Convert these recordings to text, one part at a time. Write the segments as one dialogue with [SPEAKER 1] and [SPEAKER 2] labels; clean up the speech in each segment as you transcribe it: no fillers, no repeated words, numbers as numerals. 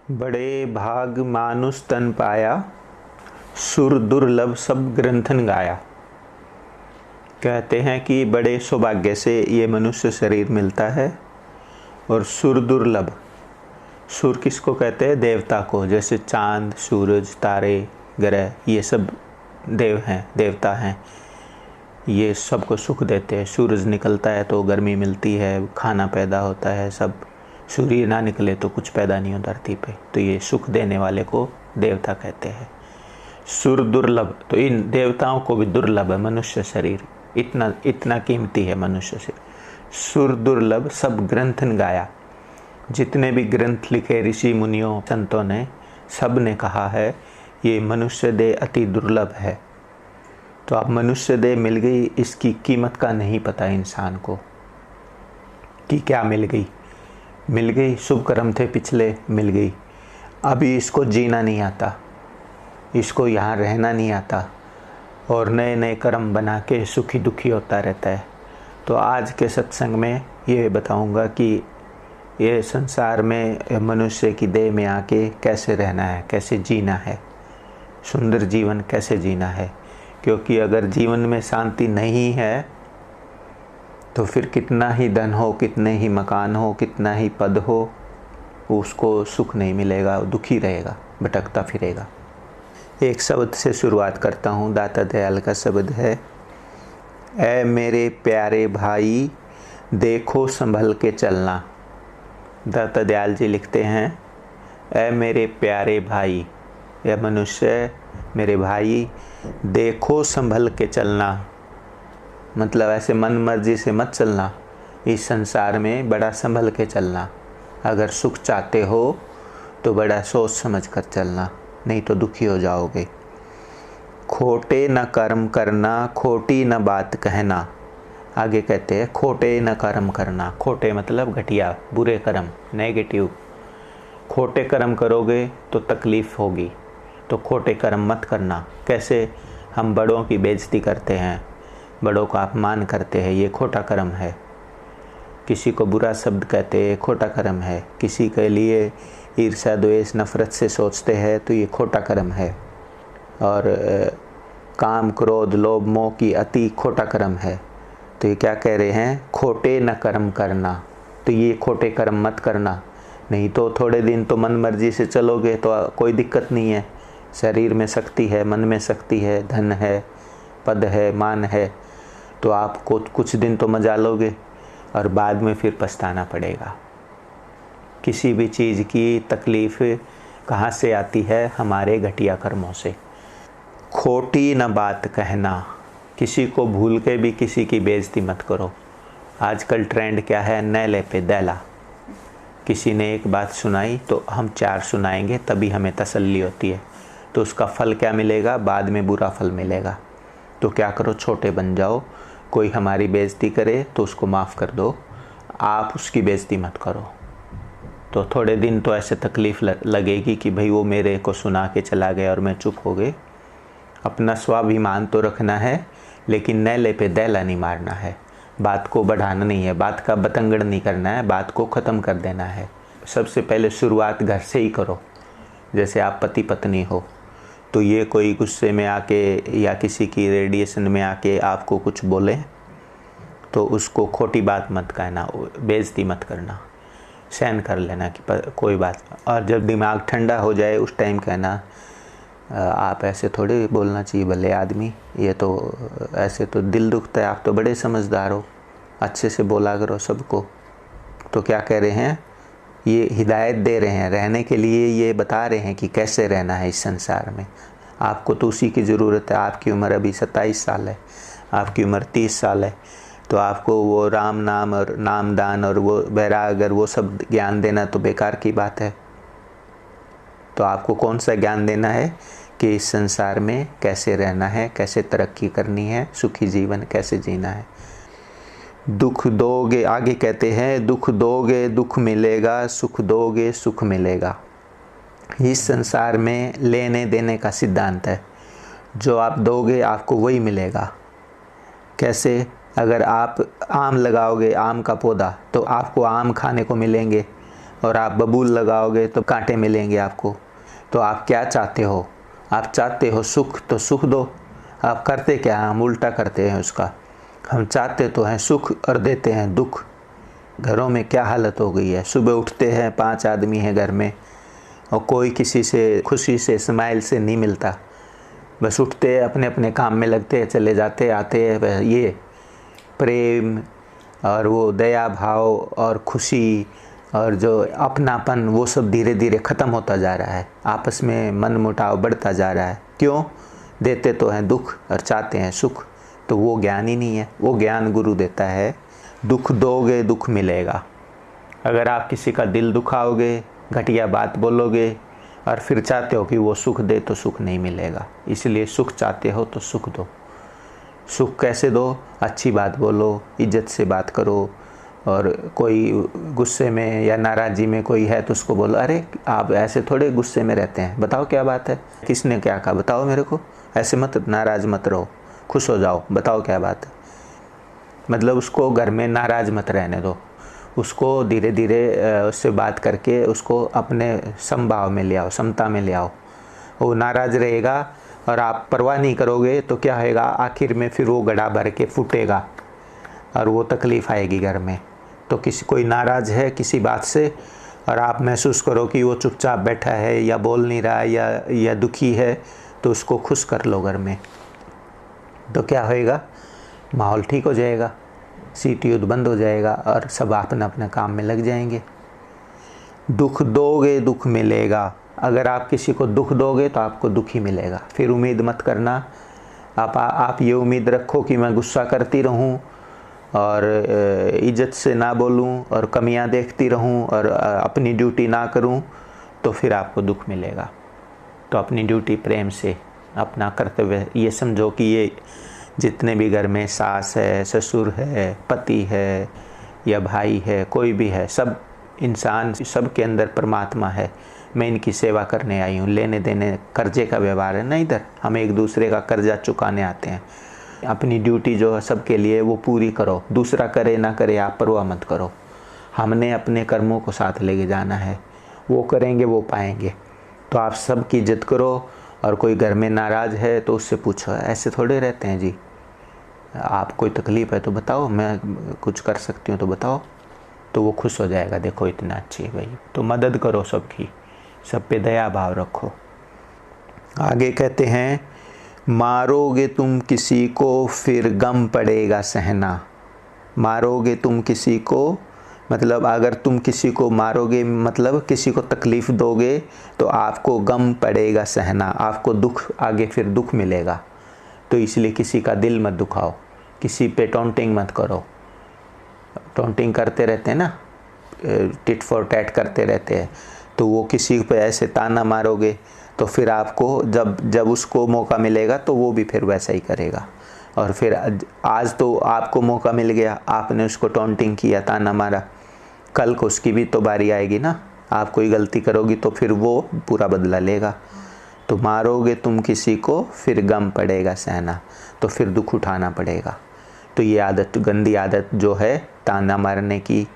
[SPEAKER 1] बड़े भाग मानुष तन पाया, सुर दुर्लभ सब ग्रंथन गाया। कहते हैं कि बड़े सौभाग्य से ये मनुष्य शरीर मिलता है और सुर दुर्लभ। सुर किसको कहते हैं? देवता को। जैसे चांद, सूरज, तारे, ग्रह, ये सब देव हैं, देवता हैं। ये सबको सुख देते हैं। सूरज निकलता है तो गर्मी मिलती है, खाना पैदा होता है सब। सूर्य ना निकले तो कुछ पैदा नहीं हो धरती पे। तो ये सुख देने वाले को देवता कहते हैं। सुर दुर्लभ, तो इन देवताओं को भी दुर्लभ है मनुष्य शरीर। इतना कीमती है मनुष्य शरीर। सुर दुर्लभ सब ग्रंथन गाया। जितने भी ग्रंथ लिखे ऋषि मुनियों संतों ने, सब ने कहा है ये मनुष्य देह अति दुर्लभ है। तो अब मनुष्य देह मिल गई, इसकी कीमत का नहीं पता इंसान को कि क्या मिल गई। शुभ कर्म थे पिछले, मिल गई। अभी इसको जीना नहीं आता, इसको यहाँ रहना नहीं आता और नए नए कर्म बना के सुखी दुखी होता रहता है। तो आज के सत्संग में ये बताऊंगा कि ये संसार में मनुष्य की देह में आके कैसे रहना है, कैसे जीना है, सुंदर जीवन कैसे जीना है। क्योंकि अगर जीवन में शांति नहीं है तो फिर कितना ही धन हो, कितने ही मकान हो, कितना ही पद हो, उसको सुख नहीं मिलेगा, दुखी रहेगा, भटकता फिरेगा। एक शब्द से शुरुआत करता हूँ। दाता दयाल का शब्द है, ऐ मेरे प्यारे भाई देखो संभल के चलना। दाता दयाल जी लिखते हैं, ऐ मेरे प्यारे भाई, यह मनुष्य मेरे भाई, देखो संभल के चलना। मतलब ऐसे मन मर्जी से मत चलना, इस संसार में बड़ा संभल के चलना। अगर सुख चाहते हो तो बड़ा सोच समझ कर चलना, नहीं तो दुखी हो जाओगे। खोटे न कर्म करना, खोटी न बात कहना। आगे कहते हैं खोटे न कर्म करना। खोटे मतलब घटिया, बुरे कर्म, नेगेटिव। खोटे कर्म करोगे तो तकलीफ़ होगी, तो खोटे कर्म मत करना। कैसे? हम बड़ों की बेइज्जती करते हैं, बड़ों का अपमान करते हैं, ये खोटा कर्म है। किसी को बुरा शब्द कहते हैं, खोटा कर्म है। किसी के लिए ईर्ष्या द्वेष नफरत से सोचते हैं तो ये खोटा कर्म है। और काम क्रोध लोभ मोह की अति खोटा कर्म है। तो ये क्या कह रहे हैं? खोटे न कर्म करना। तो ये खोटे कर्म मत करना, नहीं तो थोड़े दिन तो मन मर्जी से चलोगे तो कोई दिक्कत नहीं है। शरीर में शक्ति है, मन में शक्ति है, धन है, पद है, मान है, तो आपको कुछ दिन तो मजा लोगे और बाद में फिर पछताना पड़ेगा। किसी भी चीज़ की तकलीफ़ कहाँ से आती है? हमारे घटिया कर्मों से। खोटी न बात कहना। किसी को भूल के भी किसी की बेइज्जती मत करो। आजकल ट्रेंड क्या है? नैले पे दैला। किसी ने एक बात सुनाई तो हम 4 सुनाएंगे, तभी हमें तसल्ली होती है। तो उसका फल क्या मिलेगा? बाद में बुरा फल मिलेगा। तो क्या करो? छोटे बन जाओ। कोई हमारी बेइज्जती करे तो उसको माफ़ कर दो, आप उसकी बेइज्जती मत करो। तो थोड़े दिन तो ऐसे तकलीफ़ लगेगी कि भाई वो मेरे को सुना के चला गया और मैं चुप हो गई। अपना स्वाभिमान तो रखना है, लेकिन नैले पे दैला नहीं मारना है। बात को बढ़ाना नहीं है, बात का बतंगड़ नहीं करना है, बात को ख़त्म कर देना है। सबसे पहले शुरुआत घर से ही करो। जैसे आप पति पत्नी हो, तो ये कोई गुस्से में आके या किसी की रेडिएशन में आके आपको कुछ बोले तो उसको खोटी बात मत कहना, बेइज्जती मत करना, सहन कर लेना कि कोई बात। और जब दिमाग ठंडा हो जाए उस टाइम कहना, आप ऐसे थोड़ी बोलना चाहिए भले आदमी, ये तो ऐसे तो दिल दुखता है, आप तो बड़े समझदार हो, अच्छे से बोला करो सबको। तो क्या कह रहे हैं? ये हिदायत दे रहे हैं रहने के लिए, ये बता रहे हैं कि कैसे रहना है इस संसार में। आपको तो उसी की ज़रूरत है। आपकी उम्र अभी 27 साल है, आपकी उम्र 30 साल है, तो आपको वो राम नाम और नाम दान और वो वैराग, अगर वो सब ज्ञान देना तो बेकार की बात है। तो आपको कौन सा ज्ञान देना है कि इस संसार में कैसे रहना है, कैसे तरक्की करनी है, सुखी जीवन कैसे जीना है। दुख दोगे, आगे कहते हैं, दुख दोगे दुख मिलेगा, सुख दोगे सुख मिलेगा। इस संसार में लेने देने का सिद्धांत है। जो आप दोगे आपको वही मिलेगा। कैसे? अगर आप आम लगाओगे, आम का पौधा, तो आपको आम खाने को मिलेंगे। और आप बबूल लगाओगे तो कांटे मिलेंगे आपको। तो आप क्या चाहते हो? आप चाहते हो सुख, तो सुख दो। आप करते क्या? हम उल्टा करते हैं उसका। हम चाहते तो हैं सुख और देते हैं दुख। घरों में क्या हालत हो गई है, सुबह उठते हैं 5 आदमी हैं घर में और कोई किसी से खुशी से स्माइल से नहीं मिलता। बस उठते हैं, अपने अपने काम में लगते हैं, चले जाते आते हैं। ये प्रेम और वो दया भाव और खुशी और जो अपनापन, वो सब धीरे धीरे ख़त्म होता जा रहा है। आपस में मन मुटाव बढ़ता जा रहा है। क्यों? देते तो हैं दुख और चाहते हैं सुख। तो वो ज्ञान ही नहीं है। वो ज्ञान गुरु देता है। दुख दोगे दुख मिलेगा। अगर आप किसी का दिल दुखाओगे, घटिया बात बोलोगे और फिर चाहते हो कि वो सुख दे, तो सुख नहीं मिलेगा। इसलिए सुख चाहते हो तो सुख दो। सुख कैसे दो? अच्छी बात बोलो, इज्जत से बात करो। और कोई गुस्से में या नाराज़गी में कोई है तो उसको बोलो, अरे आप ऐसे थोड़े गुस्से में रहते हैं, बताओ क्या बात है, किसने क्या कहा, बताओ मेरे को। ऐसे मत, नाराज़ मत रहो, खुश हो जाओ, बताओ क्या बात है। मतलब उसको घर में नाराज़ मत रहने दो। उसको धीरे धीरे उससे बात करके उसको अपने समभाव में ले आओ, समता में ले आओ। वो नाराज़ रहेगा और आप परवाह नहीं करोगे तो क्या होएगा? आखिर में फिर वो गड़ा भर के फूटेगा और वो तकलीफ़ आएगी घर में। तो किसी कोई नाराज़ है किसी बात से और आप महसूस करो कि वो चुपचाप बैठा है या बोल नहीं रहा या दुखी है, तो उसको खुश कर लो घर में। तो क्या होएगा? माहौल ठीक हो जाएगा, सीट युद्ध बंद हो जाएगा और सब अपना अपना काम में लग जाएंगे। दुख दोगे दुख मिलेगा। अगर आप किसी को दुख दोगे तो आपको दुख ही मिलेगा। फिर उम्मीद मत करना। आप ये उम्मीद रखो कि मैं गुस्सा करती रहूं और इज्जत से ना बोलूं और कमियां देखती रहूं और अपनी ड्यूटी ना करूं, तो फिर आपको दुख मिलेगा। तो अपनी ड्यूटी प्रेम से, अपना कर्तव्य ये समझो कि ये जितने भी घर में सास है, ससुर है, पति है या भाई है, कोई भी है, सब इंसान, सब के अंदर परमात्मा है। मैं इनकी सेवा करने आई हूँ। लेने देने कर्जे का व्यवहार है ना इधर। हम एक दूसरे का कर्जा चुकाने आते हैं। अपनी ड्यूटी जो है सबके लिए वो पूरी करो। दूसरा करे ना करे आप परवाह मत करो। हमने अपने कर्मों को साथ लेके जाना है। वो करेंगे वो पाएंगे। तो आप सबकी इज्जत करो। और कोई घर में नाराज़ है तो उससे पूछो, ऐसे थोड़े रहते हैं जी, आप कोई तकलीफ़ है तो बताओ, मैं कुछ कर सकती हूँ तो बताओ। तो वो खुश हो जाएगा, देखो इतना अच्छी है भाई। तो मदद करो सबकी, सब पे दया भाव रखो। आगे कहते हैं, मारोगे तुम किसी को फिर गम पड़ेगा सहना। मारोगे तुम किसी को, मतलब अगर तुम किसी को मारोगे, मतलब किसी को तकलीफ़ दोगे तो आपको गम पड़ेगा सहना। आपको दुख, आगे फिर दुख मिलेगा। तो इसलिए किसी का दिल मत दुखाओ, किसी पे टॉन्टिंग मत करो। टॉन्टिंग करते रहते हैं ना, टिट फॉर टैट करते रहते हैं। तो वो किसी पे ऐसे ताना मारोगे तो फिर आपको जब उसको मौका मिलेगा तो वो भी फिर वैसा ही करेगा। और फिर आज तो आपको मौका मिल गया, आपने उसको टॉन्टिंग किया, ताना मारा, कल को उसकी भी तो बारी आएगी ना। आप कोई गलती करोगी तो फिर वो पूरा बदला लेगा। तो मारोगे तुम किसी को फिर गम पड़ेगा सहना, तो फिर दुख उठाना पड़ेगा। तो ये आदत, गंदी आदत जो है ताना मारने की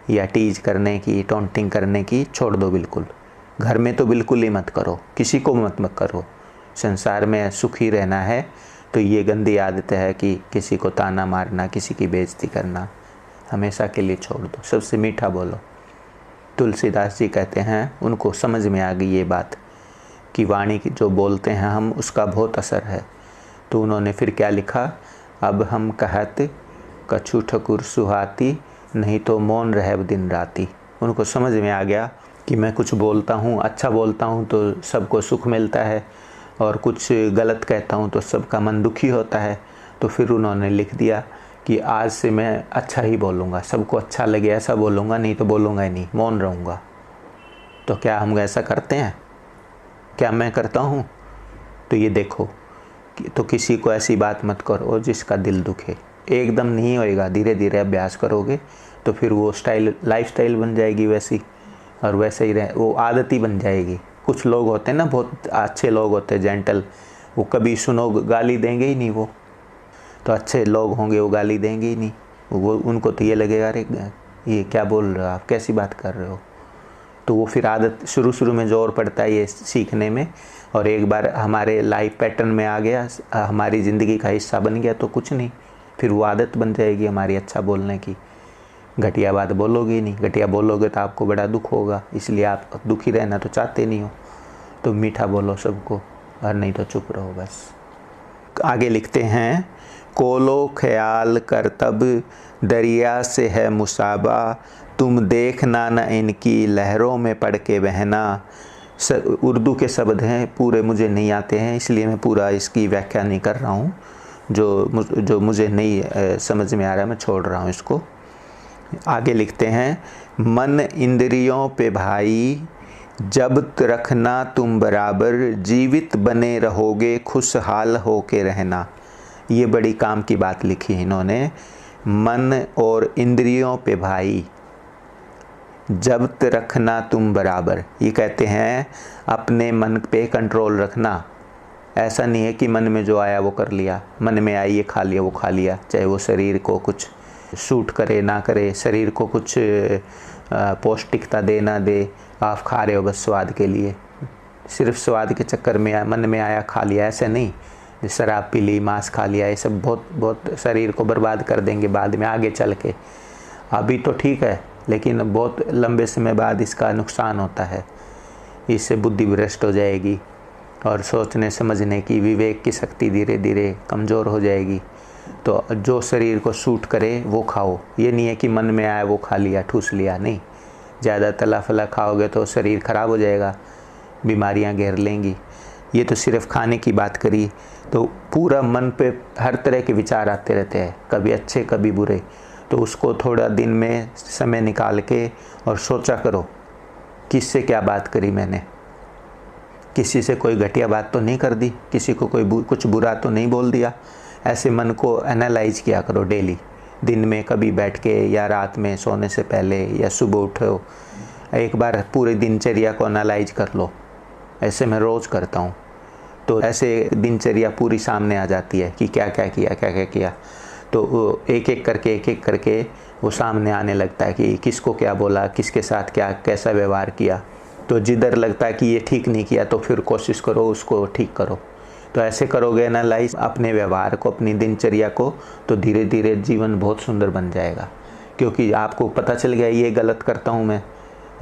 [SPEAKER 1] या टीज करने की, टॉन्टिंग करने की, छोड़ दो बिल्कुल। घर में तो बिल्कुल ही मत करो, किसी को मत करो। संसार में सुखी रहना है तो ये गंदी आदत है कि किसी को ताना मारना, किसी की बेइज्जती करना, हमेशा के लिए छोड़ दो। सबसे मीठा बोलो। तुलसीदास जी कहते हैं, उनको समझ में आ गई ये बात कि वाणी की जो बोलते हैं हम, उसका बहुत असर है। तो उन्होंने फिर क्या लिखा, अब हम कहत कछु ठकुर सुहाती, नहीं तो मौन रहब दिन राती। उनको समझ में आ गया कि मैं कुछ बोलता हूँ, अच्छा बोलता हूँ तो सबको सुख मिलता है, और कुछ गलत कहता हूँ तो सबका मन दुखी होता है। तो फिर उन्होंने लिख दिया कि आज से मैं अच्छा ही बोलूँगा, सबको अच्छा लगे ऐसा बोलूँगा, नहीं तो बोलूँगा ही नहीं, मौन रहूँगा। तो क्या हम ऐसा करते हैं? क्या मैं करता हूँ? तो ये देखो, तो किसी को ऐसी बात मत करो जिसका दिल दुखे। एकदम नहीं होएगा, धीरे धीरे अभ्यास करोगे तो फिर वो लाइफ स्टाइल बन जाएगी वैसी, और वैसे ही वो आदत ही बन जाएगी। कुछ लोग होते हैं ना, बहुत अच्छे लोग होते हैं, जेंटल, वो कभी सुनो गाली देंगे ही नहीं। वो तो अच्छे लोग होंगे, वो गाली देंगे ही नहीं। वो उनको तो ये लगेगा, अरे ये क्या बोल रहे हो आप, कैसी बात कर रहे हो। तो वो फिर आदत शुरू शुरू में ज़ोर पड़ता है ये सीखने में, और एक बार हमारे लाइफ पैटर्न में आ गया, हमारी ज़िंदगी का हिस्सा बन गया तो कुछ नहीं, फिर वो आदत बन जाएगी हमारी अच्छा बोलने की। घटिया बात बोलोगे ही नहीं, घटिया बोलोगे तो आपको बड़ा दुख होगा, इसलिए आप दुखी रहना तो चाहते नहीं हो, तो मीठा बोलो सबको, और नहीं तो चुप रहो बस। आगे लिखते हैं, कोलो ख्याल कर तब दरिया से है मुसाबा, तुम देखना न इनकी लहरों में पड़ के बहना। उर्दू के शब्द हैं, पूरे मुझे नहीं आते हैं, इसलिए मैं पूरा इसकी व्याख्या नहीं कर रहा हूँ। जो मुझे नहीं समझ में आ रहा है मैं छोड़ रहा हूँ इसको। आगे लिखते हैं, मन इंद्रियों पे भाई जब्त रखना तुम बराबर, जीवित बने रहोगे खुशहाल हो के रहना। ये बड़ी काम की बात लिखी है इन्होंने। मन और इंद्रियों पे भाई जब्त रखना तुम बराबर, ये कहते हैं अपने मन पे कंट्रोल रखना। ऐसा नहीं है कि मन में जो आया वो कर लिया, मन में आई ये खा लिया वो खा लिया, चाहे वो शरीर को कुछ सूट करे ना करे, शरीर को कुछ पौष्टिकता दे ना दे, आप खा रहे हो बस स्वाद के लिए, सिर्फ स्वाद के चक्कर में मन में आया खा लिया, ऐसे नहीं। शराब पी ली, मांस खा लिया, ये सब बहुत शरीर को बर्बाद कर देंगे बाद में आगे चल के। अभी तो ठीक है, लेकिन बहुत लंबे समय बाद इसका नुकसान होता है। इससे बुद्धि भ्रष्ट हो जाएगी और सोचने समझने की, विवेक की शक्ति धीरे धीरे कमज़ोर हो जाएगी। तो जो शरीर को सूट करे वो खाओ, ये नहीं है कि मन में आया वो खा लिया ठूस लिया, नहीं। ज़्यादा तला फला खाओगे तो शरीर ख़राब हो जाएगा, बीमारियां घेर लेंगी। ये तो सिर्फ खाने की बात करी, तो पूरा मन पे हर तरह के विचार आते रहते हैं, कभी अच्छे कभी बुरे। तो उसको थोड़ा दिन में समय निकाल के और सोचा करो, किससे क्या बात करी मैंने, किसी से कोई घटिया बात तो नहीं कर दी, किसी को कोई कुछ बुरा तो नहीं बोल दिया। ऐसे मन को एनालाइज किया करो डेली, दिन में कभी बैठ के या रात में सोने से पहले या सुबह उठो, एक बार पूरे दिनचर्या को एनालाइज कर लो। ऐसे मैं रोज़ करता हूँ, तो ऐसे दिनचर्या पूरी सामने आ जाती है कि क्या क्या किया। तो एक एक करके वो सामने आने लगता है कि किसको क्या बोला, किसके साथ क्या कैसा व्यवहार किया। तो जिधर लगता है कि ये ठीक नहीं किया तो फिर कोशिश करो उसको ठीक करो। तो ऐसे करोगे एनालाइज अपने व्यवहार को, अपनी दिनचर्या को, तो धीरे धीरे जीवन बहुत सुंदर बन जाएगा। क्योंकि आपको पता चल गया ये गलत करता हूँ मैं।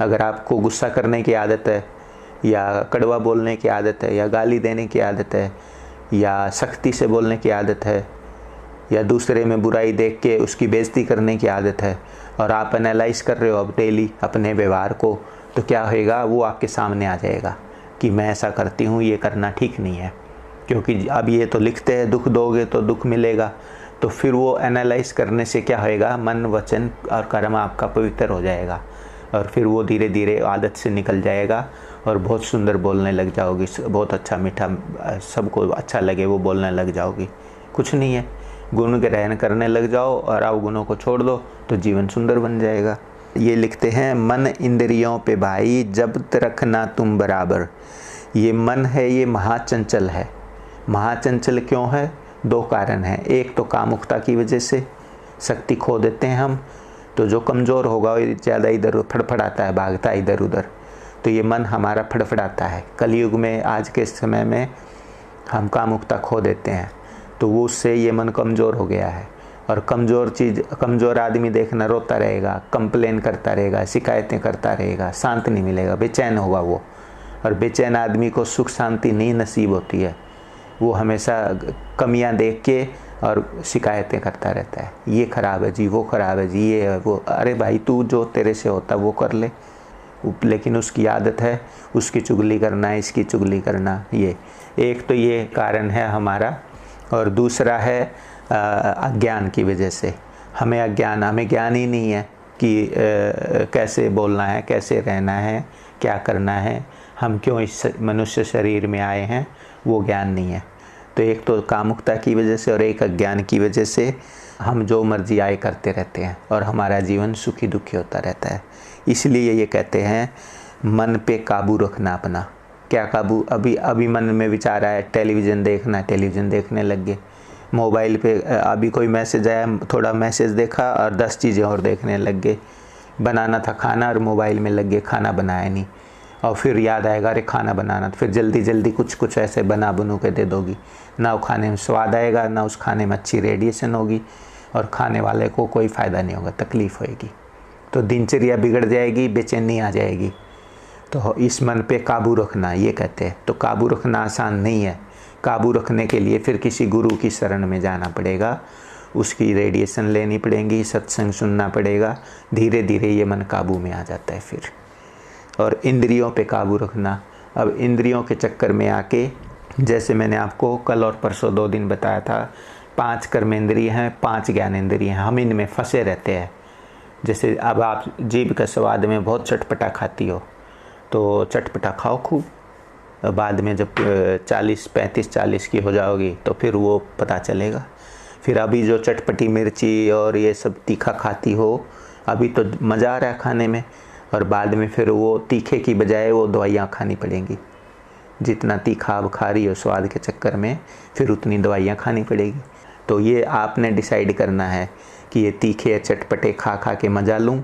[SPEAKER 1] अगर आपको गुस्सा करने की आदत है, या कड़वा बोलने की आदत है, या गाली देने की आदत है, या सख्ती से बोलने की आदत है, या दूसरे में बुराई देख के उसकी बेइज्जती करने की आदत है, और आप एनालाइज कर रहे हो अब डेली अपने व्यवहार को, तो क्या होएगा, वो आपके सामने आ जाएगा कि मैं ऐसा करती हूँ, ये करना ठीक नहीं है। क्योंकि अब ये तो लिखते हैं दुख दोगे तो दुख मिलेगा, तो फिर वो एनालाइज करने से क्या होएगा, मन वचन और कर्म आपका पवित्र हो जाएगा, और फिर वो धीरे धीरे आदत से निकल जाएगा और बहुत सुंदर बोलने लग जाओगी, बहुत अच्छा मीठा, सबको अच्छा लगे वो बोलने लग जाओगी। कुछ नहीं है, गुण ग्रहण करने लग जाओ और अवगुणों को छोड़ दो तो जीवन सुंदर बन जाएगा। ये लिखते हैं, मन इंद्रियों पे भाई जब्त रखना तुम बराबर। ये मन है ये महाचंचल है। महाचंचल क्यों है? दो कारण हैं। एक तो कामुकता की वजह से शक्ति खो देते हैं हम, तो जो कमज़ोर होगा वो ज़्यादा इधर फड़फड़ाता है, भागता है इधर उधर, तो ये मन हमारा फड़फड़ाता है। कलयुग में आज के समय में हम कामुकता खो देते हैं, तो वो उससे ये मन कमज़ोर हो गया है। और कमज़ोर आदमी देखना रोता रहेगा, कंप्लेन करता रहेगा, शिकायतें करता रहेगा, शांत नहीं मिलेगा, बेचैन होगा वो। और बेचैन आदमी को सुख शांति नहीं नसीब होती है, वो हमेशा कमियां देख के और शिकायतें करता रहता है, ये ख़राब है जी, वो ख़राब है जी, ये है वो। अरे भाई तू जो तेरे से होता वो कर ले, लेकिन उसकी आदत है उसकी चुगली करना, इसकी चुगली करना। ये एक तो ये कारण है हमारा, और दूसरा है अज्ञान की वजह से। हमें ज्ञान ही नहीं है कि कैसे बोलना है, कैसे रहना है, क्या करना है, हम क्यों इस मनुष्य शरीर में आए हैं, वो ज्ञान नहीं है। तो एक तो कामुकता की वजह से और एक अज्ञान की वजह से हम जो मर्जी आए करते रहते हैं और हमारा जीवन सुखी दुखी होता रहता है। इसलिए ये कहते हैं मन पे काबू रखना अपना। क्या काबू? अभी मन में विचार आया टेलीविज़न देखना, टेलीविज़न देखने लग गए। मोबाइल पे अभी कोई मैसेज आया, थोड़ा मैसेज देखा और 10 चीज़ें और देखने लग गए। बनाना था खाना और मोबाइल में लग गए, खाना बनाया नहीं, और फिर याद आएगा अरे खाना बनाना, तो फिर जल्दी जल्दी कुछ ऐसे बना बनू के दे दोगी, ना वो खाने में स्वाद आएगा, ना उस खाने में अच्छी रेडिएशन होगी, और खाने वाले को कोई फ़ायदा नहीं होगा, तकलीफ़ होएगी। तो दिनचर्या बिगड़ जाएगी, बेचैनी आ जाएगी। तो इस मन पे काबू रखना ये कहते हैं। तो काबू रखना आसान नहीं है। काबू रखने के लिए फिर किसी गुरु की शरण में जाना पड़ेगा, उसकी रेडिएशन लेनी पड़ेगी, सत्संग सुनना पड़ेगा, धीरे धीरे ये मन काबू में आ जाता है फिर। और इंद्रियों पे काबू रखना। अब इंद्रियों के चक्कर में आके, जैसे मैंने आपको कल और परसों 2 दिन बताया था, 5 कर्मेंद्रिय हैं, 5 ज्ञानेंद्रिय हैं, हम इनमें फंसे रहते हैं। जैसे अब आप जीभ का स्वाद में बहुत चटपटा खाती हो, तो चटपटा खाओ खूब, बाद में जब 35-40 की हो जाओगी तो फिर वो पता चलेगा। फिर अभी जो चटपटी मिर्ची और ये सब तीखा खाती हो, अभी तो मज़ा आ रहा है खाने में, और बाद में फिर वो तीखे की बजाय वो दवाइयाँ खानी पड़ेंगी। जितना तीखा अब खा रही हो स्वाद के चक्कर में, फिर उतनी दवाइयाँ खानी पड़ेगी। तो ये आपने डिसाइड करना है कि ये तीखे या चटपटे खा खा के मज़ा लूँ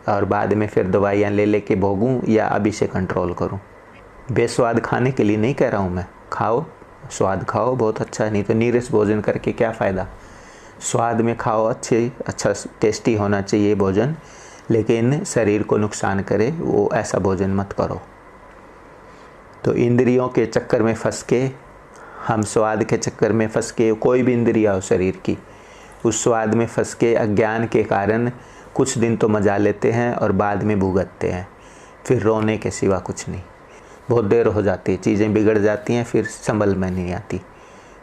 [SPEAKER 1] और बाद में फिर दवाइयाँ ले के भोगूँ, या अभी से कंट्रोल करूँ। बेस्वाद खाने के लिए नहीं कह रहा हूँ मैं, खाओ, स्वाद खाओ, बहुत अच्छा है, नहीं तो नीरस भोजन करके क्या फ़ायदा। स्वाद में खाओ, अच्छा टेस्टी होना चाहिए भोजन, लेकिन शरीर को नुकसान करे वो ऐसा भोजन मत करो। तो इंद्रियों के चक्कर में फंस के, हम स्वाद के चक्कर में फंस के, कोई भी इंद्रिया हो शरीर की, उस स्वाद में फंस के अज्ञान के कारण कुछ दिन तो मजा लेते हैं और बाद में भुगतते हैं, फिर रोने के सिवा कुछ नहीं। बहुत देर हो जाती है, चीज़ें बिगड़ जाती हैं, फिर संभल में नहीं आती,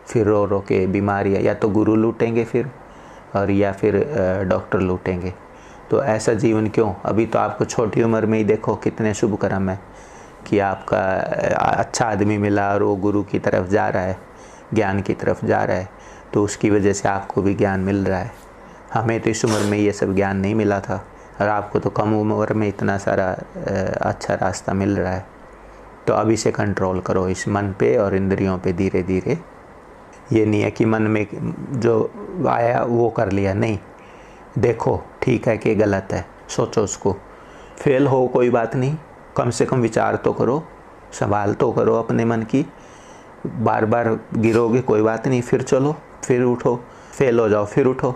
[SPEAKER 1] फिर रो रो के बीमारियाँ, या तो गुरु लूटेंगे फिर, और या फिर डॉक्टर लूटेंगे। तो ऐसा जीवन क्यों? अभी तो आपको छोटी उम्र में ही देखो कितने शुभ कर्म है कि आपका अच्छा आदमी मिला और वो गुरु की तरफ जा रहा है, ज्ञान की तरफ जा रहा है, तो उसकी वजह से आपको भी ज्ञान मिल रहा है। हमें तो इस उम्र में ये सब ज्ञान नहीं मिला था, और आपको तो कम उम्र में इतना सारा अच्छा रास्ता मिल रहा है। तो अभी से कंट्रोल करो इस मन पे और इंद्रियों पे धीरे धीरे। ये नहीं है कि मन में जो आया वो कर लिया, नहीं, देखो ठीक है कि गलत है, सोचो उसको, फेल हो कोई बात नहीं, कम से कम विचार तो करो, सवाल तो करो अपने मन की। बार बार गिरोगे कोई बात नहीं, फिर चलो, फिर उठो, फेल हो जाओ फिर उठो,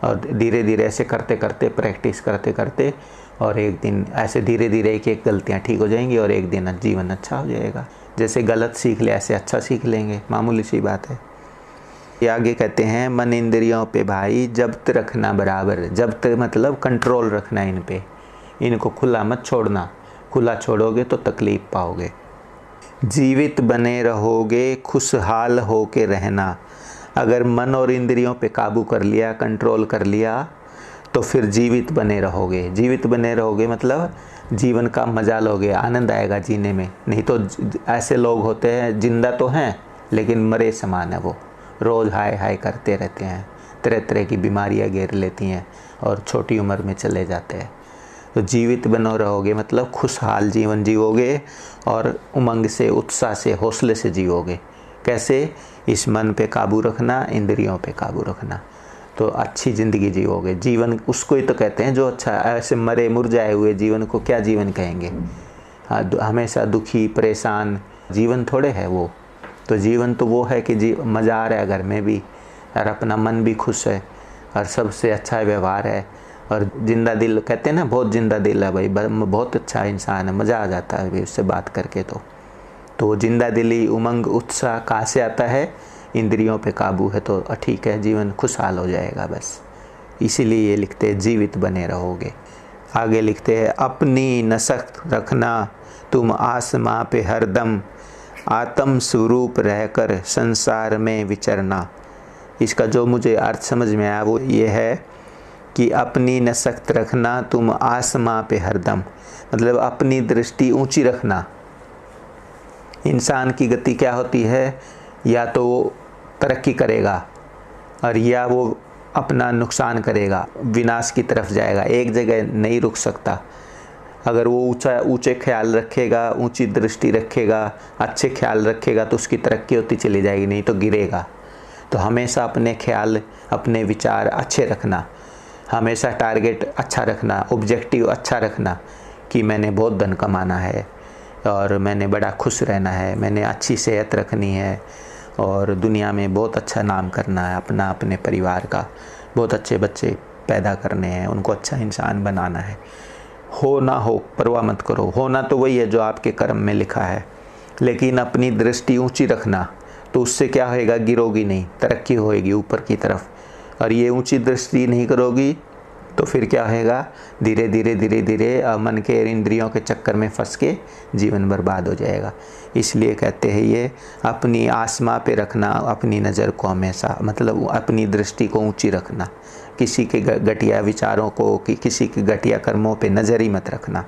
[SPEAKER 1] और धीरे धीरे ऐसे करते करते, प्रैक्टिस करते करते, और एक दिन ऐसे धीरे धीरे एक गलतियाँ ठीक हो जाएंगी और एक दिन जीवन अच्छा हो जाएगा। जैसे गलत सीख ले ऐसे अच्छा सीख लेंगे, मामूली सी बात है। ये आगे कहते हैं, मन इंद्रियों पे भाई जब्त रखना बराबर। जब्त मतलब कंट्रोल रखना इन पे, इनको खुला मत छोड़ना, खुला छोड़ोगे तो तकलीफ पाओगे। जीवित बने रहोगे, खुशहाल हो के रहना। अगर मन और इंद्रियों पे काबू कर लिया, कंट्रोल कर लिया, तो फिर जीवित बने रहोगे। जीवित बने रहोगे मतलब जीवन का मजा लोगे, आनंद आएगा जीने में। नहीं तो ऐसे लोग होते हैं, जिंदा तो हैं लेकिन मरे समान है, वो रोज़ हाय हाय करते रहते हैं, तरह तरह की बीमारियां घेर लेती हैं और छोटी उम्र में चले जाते हैं। तो जीवित बनो रहोगे मतलब खुशहाल जीवन जीवोगे और उमंग से, उत्साह से, हौसले से जीवोगे। कैसे? इस मन पे काबू रखना, इंद्रियों पे काबू रखना, तो अच्छी ज़िंदगी जीवोगे। जीवन उसको ही तो कहते हैं जो अच्छा। ऐसे मरे मुरझाए हुए जीवन को क्या जीवन कहेंगे? हमेशा दुखी परेशान जीवन थोड़े है वो। तो जीवन तो वो है कि मज़ा आ रहा है घर में भी, और अपना मन भी खुश है, और सबसे अच्छा व्यवहार है, और जिंदा दिल कहते हैं ना, बहुत जिंदा दिल है भाई, बहुत अच्छा इंसान है, मज़ा आ जाता है भाई उससे बात करके। तो वो जिंदा दिली, उमंग, उत्साह कहाँ से आता है? इंद्रियों पे काबू है तो ठीक है, जीवन खुशहाल हो जाएगा बस। इसीलिए ये लिखते हैं जीवित बने रहोगे। आगे लिखते हैं, अपनी नसक रखना तुम आसमां पे हरदम, आत्म स्वरूप रहकर संसार में विचरना। इसका जो मुझे अर्थ समझ में आया वो ये है कि अपनी नसक रखना तुम आसमां पे हरदम, मतलब अपनी दृष्टि ऊंची रखना। इंसान की गति क्या होती है? या तो वो तरक्की करेगा और या वो अपना नुकसान करेगा, विनाश की तरफ जाएगा, एक जगह नहीं रुक सकता। अगर वो ऊंचे ख्याल रखेगा, ऊंची दृष्टि रखेगा, अच्छे ख्याल रखेगा तो उसकी तरक्की होती चली जाएगी, नहीं तो गिरेगा। तो हमेशा अपने ख्याल, अपने विचार अच्छे रखना। हमेशा टारगेट अच्छा रखना, ऑब्जेक्टिव अच्छा रखना कि मैंने बहुत धन कमाना है और मैंने बड़ा खुश रहना है, मैंने अच्छी सेहत रखनी है और दुनिया में बहुत अच्छा नाम करना है अपना, अपने परिवार का, बहुत अच्छे बच्चे पैदा करने हैं, उनको अच्छा इंसान बनाना है। हो ना हो परवाह मत करो, होना तो वही है जो आपके कर्म में लिखा है, लेकिन अपनी दृष्टि ऊंची रखना, तो उससे क्या होएगा, गिरोगी नहीं, तरक्की होएगी ऊपर की तरफ। और ये ऊंची दृष्टि नहीं करोगी तो फिर क्या होएगा, धीरे धीरे धीरे धीरे मन के इंद्रियों के चक्कर में फंस के जीवन बर्बाद हो जाएगा। इसलिए कहते हैं ये अपनी आसमां पे रखना अपनी नज़र को हमेशा, मतलब अपनी दृष्टि को ऊंची रखना, किसी के घटिया विचारों को कि किसी के घटिया कर्मों पे नज़र ही मत रखना।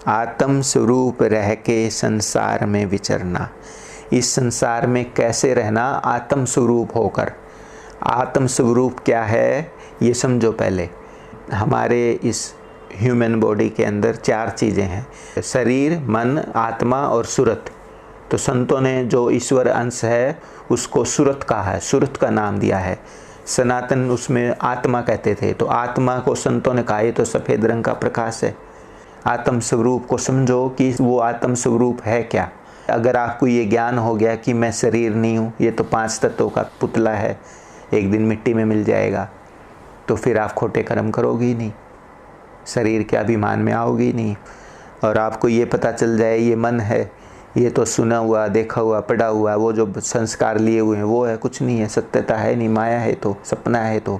[SPEAKER 1] आत्म स्वरूप रह के संसार में विचरना, इस संसार में कैसे रहना, आत्म स्वरूप होकर। आत्म स्वरूप क्या है ये समझो पहले। हमारे इस ह्यूमन बॉडी के अंदर 4 चीज़ें हैं, शरीर, मन, आत्मा और सुरत। तो संतों ने जो ईश्वर अंश है उसको सुरत कहा है, सुरत का नाम दिया है। सनातन उसमें आत्मा कहते थे, तो आत्मा को संतों ने कहा ये तो सफ़ेद रंग का प्रकाश है। आत्म स्वरूप को समझो कि वो आत्म स्वरूप है क्या। अगर आपको ये ज्ञान हो गया कि मैं शरीर नहीं हूँ, ये तो 5 तत्वों का पुतला है, एक दिन मिट्टी में मिल जाएगा, तो फिर आप खोटे कर्म करोगे ही नहीं, शरीर के अभिमान में आओगे ही नहीं। और आपको ये पता चल जाए ये मन है, ये तो सुना हुआ, देखा हुआ, पढ़ा हुआ, वो जो संस्कार लिए हुए हैं वो है, कुछ नहीं है, सत्यता है नहीं, माया है, तो सपना है, तो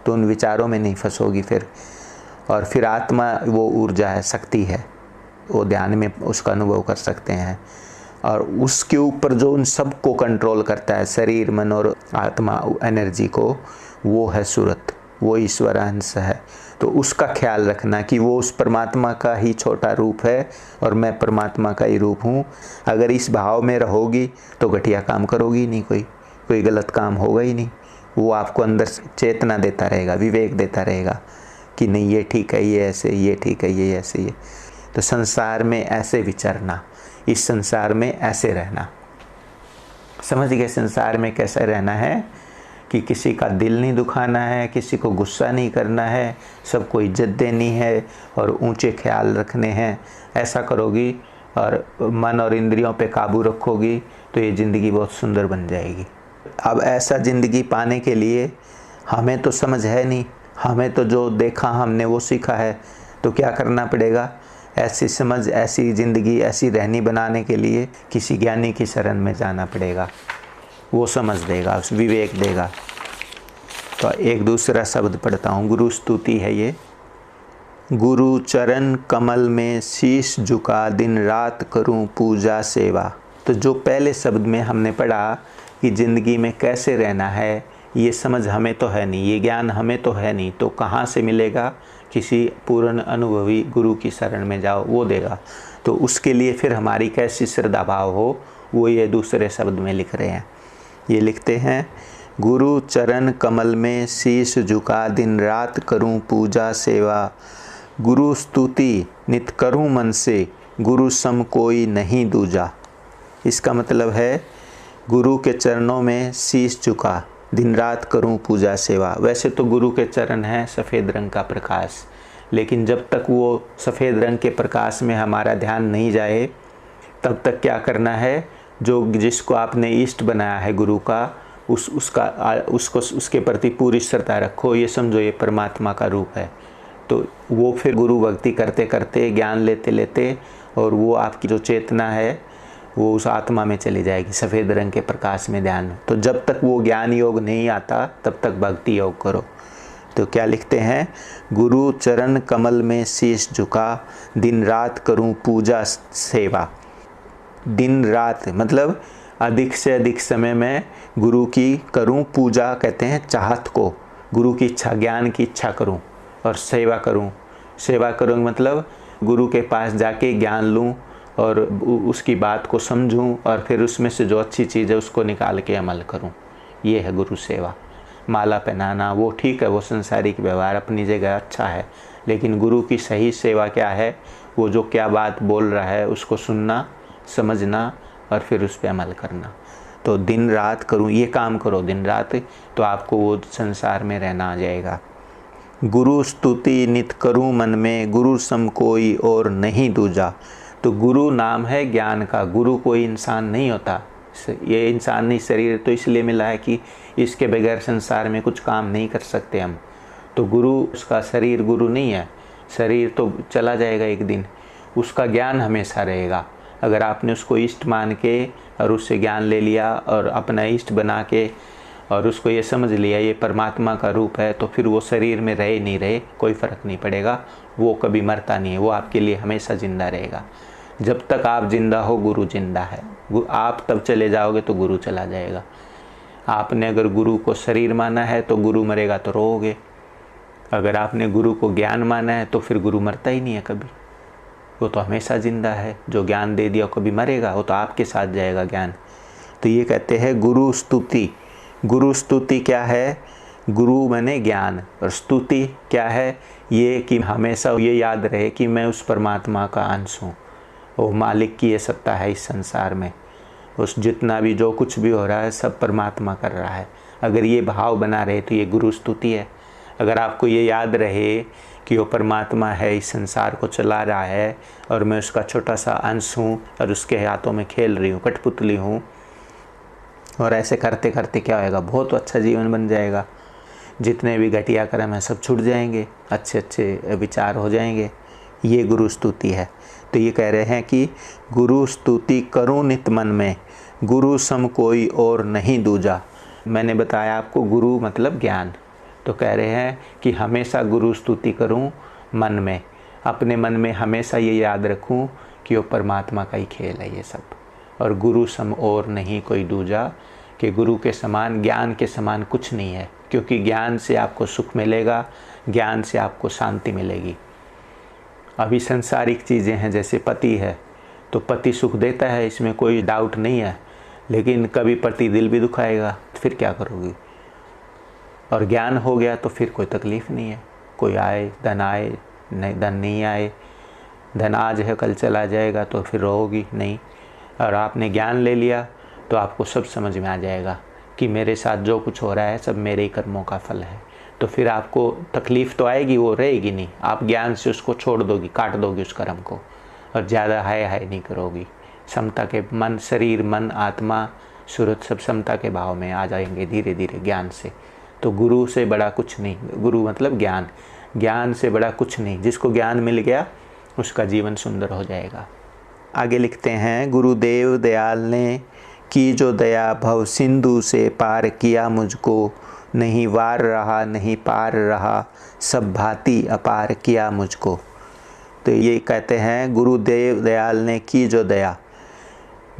[SPEAKER 1] उन विचारों में नहीं फंसोगी फिर। और फिर आत्मा वो ऊर्जा है, शक्ति है, वो ध्यान में उसका अनुभव कर सकते हैं। और उसके ऊपर जो उन सब को कंट्रोल करता है, शरीर, मन और आत्मा, एनर्जी को, वो है सूरत, वो ईश्वर अंश है। तो उसका ख्याल रखना कि वो उस परमात्मा का ही छोटा रूप है और मैं परमात्मा का ही रूप हूँ। अगर इस भाव में रहोगी तो घटिया काम करोगी नहीं, कोई गलत काम होगा ही नहीं। वो आपको अंदर चेतना देता रहेगा, विवेक देता रहेगा कि नहीं ये ठीक है, ये ऐसे, ये ठीक है, ये ऐसे, ये। तो संसार में ऐसे विचरना, इस संसार में ऐसे रहना। समझ गए संसार में कैसे रहना है कि किसी का दिल नहीं दुखाना है, किसी को गुस्सा नहीं करना है, सबको इज्जत देनी है और ऊंचे ख्याल रखने हैं। ऐसा करोगी और मन और इंद्रियों पे काबू रखोगी तो ये ज़िंदगी बहुत सुंदर बन जाएगी। अब ऐसा ज़िंदगी पाने के लिए हमें तो समझ है नहीं, हमें तो जो देखा हमने वो सीखा है, तो क्या करना पड़ेगा, ऐसी समझ, ऐसी ज़िंदगी, ऐसी रहनी बनाने के लिए किसी ज्ञानी की शरण में जाना पड़ेगा, वो समझ देगा, उस विवेक देगा। तो एक दूसरा शब्द पढ़ता हूँ, गुरु स्तुति है ये। गुरु चरण कमल में शीश झुका दिन रात करूँ पूजा सेवा। तो जो पहले शब्द में हमने पढ़ा कि ज़िंदगी में कैसे रहना है, ये समझ हमें तो है नहीं, ये ज्ञान हमें तो है नहीं, तो कहाँ से मिलेगा, किसी पूर्ण अनुभवी गुरु की शरण में जाओ, वो देगा। तो उसके लिए फिर हमारी कैसी श्रद्धा भाव हो, वो ये दूसरे शब्द में लिख रहे हैं। ये लिखते हैं, गुरु चरण कमल में शीश झुका दिन रात करूं पूजा सेवा। गुरु स्तुति नित करूं मन से, गुरु सम कोई नहीं दूजा। इसका मतलब है गुरु के चरणों में शीश झुका, दिन रात करूं पूजा सेवा। वैसे तो गुरु के चरण हैं सफ़ेद रंग का प्रकाश, लेकिन जब तक वो सफ़ेद रंग के प्रकाश में हमारा ध्यान नहीं जाए तब तक क्या करना है, जो जिसको आपने इष्ट बनाया है गुरु का, उसको उसके प्रति पूरी श्रद्धा रखो, ये समझो ये परमात्मा का रूप है। तो वो फिर गुरु भक्ति करते करते, ज्ञान लेते लेते, और वो आपकी जो चेतना है वो उस आत्मा में चली जाएगी, सफ़ेद रंग के प्रकाश में ध्यान। तो जब तक वो ज्ञान योग नहीं आता तब तक भक्ति योग करो। तो क्या लिखते हैं, गुरु चरण कमल में शीश झुका दिन रात करूं पूजा सेवा। दिन रात मतलब अधिक से अधिक समय में गुरु की करूं पूजा, कहते हैं चाहत को, गुरु की इच्छा, ज्ञान की इच्छा करूं और सेवा करूं। सेवा करूं मतलब गुरु के पास जाके ज्ञान लूं और उसकी बात को समझूं और फिर उसमें से जो अच्छी चीज़ है उसको निकाल के अमल करूं। ये है गुरु सेवा। माला पहनाना वो ठीक है, वो संसारिक व्यवहार अपनी जगह अच्छा है, लेकिन गुरु की सही सेवा क्या है, वो जो क्या बात बोल रहा है उसको सुनना, समझना और फिर उस पर अमल करना। तो दिन रात करूं, ये काम करो दिन रात, तो आपको वो संसार में रहना आ जाएगा। गुरु स्तुति नित करूँ मन में, गुरु सम कोई और नहीं दूजा। तो गुरु नाम है ज्ञान का। गुरु कोई इंसान नहीं होता, ये इंसानी शरीर तो इसलिए मिला है कि इसके बगैर संसार में कुछ काम नहीं कर सकते हम। तो गुरु, उसका शरीर गुरु नहीं है, शरीर तो चला जाएगा एक दिन, उसका ज्ञान हमेशा रहेगा। अगर आपने उसको इष्ट मान के और उससे ज्ञान ले लिया और अपना इष्ट बना के और उसको ये समझ लिया ये परमात्मा का रूप है, तो फिर वो शरीर में रहे नहीं रहे कोई फ़र्क नहीं पड़ेगा, वो कभी मरता नहीं है, वो आपके लिए हमेशा ज़िंदा रहेगा। जब तक आप जिंदा हो गुरु जिंदा है। आप तब चले जाओगे तो गुरु चला जाएगा। आपने अगर गुरु को शरीर माना है तो गुरु मरेगा तो रोओगे। अगर आपने गुरु को ज्ञान माना है तो फिर गुरु मरता ही नहीं है कभी, वो तो हमेशा ज़िंदा है। जो ज्ञान दे दिया कभी मरेगा, वो तो आपके साथ जाएगा ज्ञान। तो ये कहते हैं गुरु स्तुति। गुरु स्तुति क्या है? गुरु माने ज्ञान, और स्तुति क्या है? ये कि हमेशा ये याद रहे कि मैं उस परमात्मा का अंश हूँ, वो मालिक की ये सत्ता है इस संसार में। उस जितना भी जो कुछ भी हो रहा है सब परमात्मा कर रहा है। अगर ये भाव बना रहे तो ये गुरु स्तुति है। अगर आपको ये याद रहे कि वो परमात्मा है, इस संसार को चला रहा है और मैं उसका छोटा सा अंश हूँ और उसके हाथों में खेल रही हूँ, कठपुतली हूँ, और ऐसे करते करते क्या होएगा, बहुत अच्छा जीवन बन जाएगा। जितने भी घटिया कर्म हैं सब छूट जाएंगे, अच्छे अच्छे विचार हो जाएंगे। ये गुरु स्तुति है। तो ये कह रहे हैं कि गुरु स्तुति करूँ नित मन में, गुरु सम कोई और नहीं दूजा। मैंने बताया आपको गुरु मतलब ज्ञान। तो कह रहे हैं कि हमेशा गुरु स्तुति करूं मन में, अपने मन में हमेशा ये याद रखूं कि वो परमात्मा का ही खेल है ये सब, और गुरु सम और नहीं कोई दूजा, कि गुरु के समान, ज्ञान के समान कुछ नहीं है। क्योंकि ज्ञान से आपको सुख मिलेगा, ज्ञान से आपको शांति मिलेगी। अभी सांसारिक चीज़ें हैं, जैसे पति है तो पति सुख देता है, इसमें कोई डाउट नहीं है, लेकिन कभी पति दिल भी दुखाएगा, फिर क्या करोगी? और ज्ञान हो गया तो फिर कोई तकलीफ़ नहीं है। कोई आए धन नहीं आए, धन आज है कल चला जाएगा तो फिर रोगी नहीं। और आपने ज्ञान ले लिया तो आपको सब समझ में आ जाएगा कि मेरे साथ जो कुछ हो रहा है सब मेरे ही कर्मों का फल है। तो फिर आपको तकलीफ़ तो आएगी, वो रहेगी नहीं। आप ज्ञान से उसको छोड़ दोगी, काट दोगी उस कर्म को, और ज़्यादा हाय हाय नहीं करोगी। समता के मन, शरीर, मन, आत्मा, सूरत सब समता के भाव में आ जाएंगे धीरे धीरे ज्ञान से। तो गुरु से बड़ा कुछ नहीं, गुरु मतलब ज्ञान, ज्ञान से बड़ा कुछ नहीं। जिसको ज्ञान मिल गया उसका जीवन सुंदर हो जाएगा। आगे लिखते हैं, गुरुदेव दयाल ने की जो दया, भव सिंधु से पार किया मुझको, नहीं वार रहा नहीं पार रहा, सब भांति अपार किया मुझको। तो ये कहते हैं गुरुदेव दयाल ने की जो दया,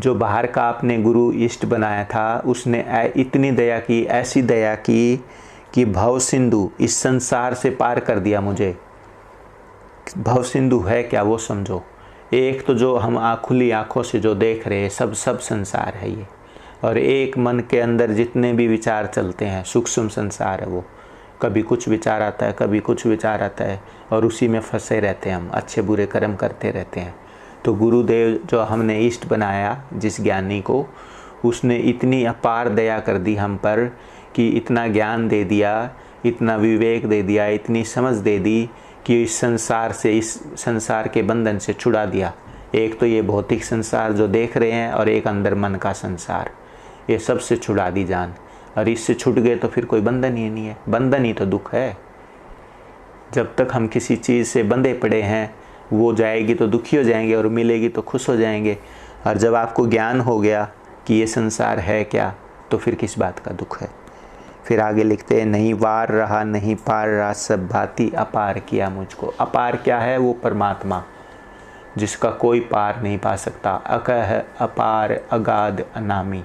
[SPEAKER 1] जो बाहर का आपने गुरु इष्ट बनाया था उसने इतनी दया की, ऐसी दया की कि भव सिंधु, इस संसार से पार कर दिया मुझे। भव सिंधु है क्या वो समझो। एक तो जो हम खुली आँखों से जो देख रहे हैं सब संसार है ये, और एक मन के अंदर जितने भी विचार चलते हैं सूक्ष्म संसार है वो। कभी कुछ विचार आता है, कभी कुछ विचार आता है, और उसी में फंसे रहते हैं हम, अच्छे बुरे कर्म करते रहते हैं। तो गुरुदेव जो हमने इष्ट बनाया जिस ज्ञानी को, उसने इतनी अपार दया कर दी हम पर कि इतना ज्ञान दे दिया, इतना विवेक दे दिया, इतनी समझ दे दी कि इस संसार से, इस संसार के बंधन से छुड़ा दिया। एक तो ये भौतिक संसार जो देख रहे हैं, और एक अंदर मन का संसार, ये सब से छुड़ा दी जान। और इससे छूट गए तो फिर कोई बंधन ही नहीं है। बंधन ही तो दुख है। जब तक हम किसी चीज़ से बंधे पड़े हैं, वो जाएगी तो दुखी हो जाएंगे और मिलेगी तो खुश हो जाएंगे। और जब आपको ज्ञान हो गया कि ये संसार है क्या, तो फिर किस बात का दुख है। फिर आगे लिखते हैं, नहीं वार रहा नहीं पार रहा, सब भांति अपार किया मुझको। अपार क्या है? वो परमात्मा जिसका कोई पार नहीं पा सकता। अकह अपार अगाध अनामी।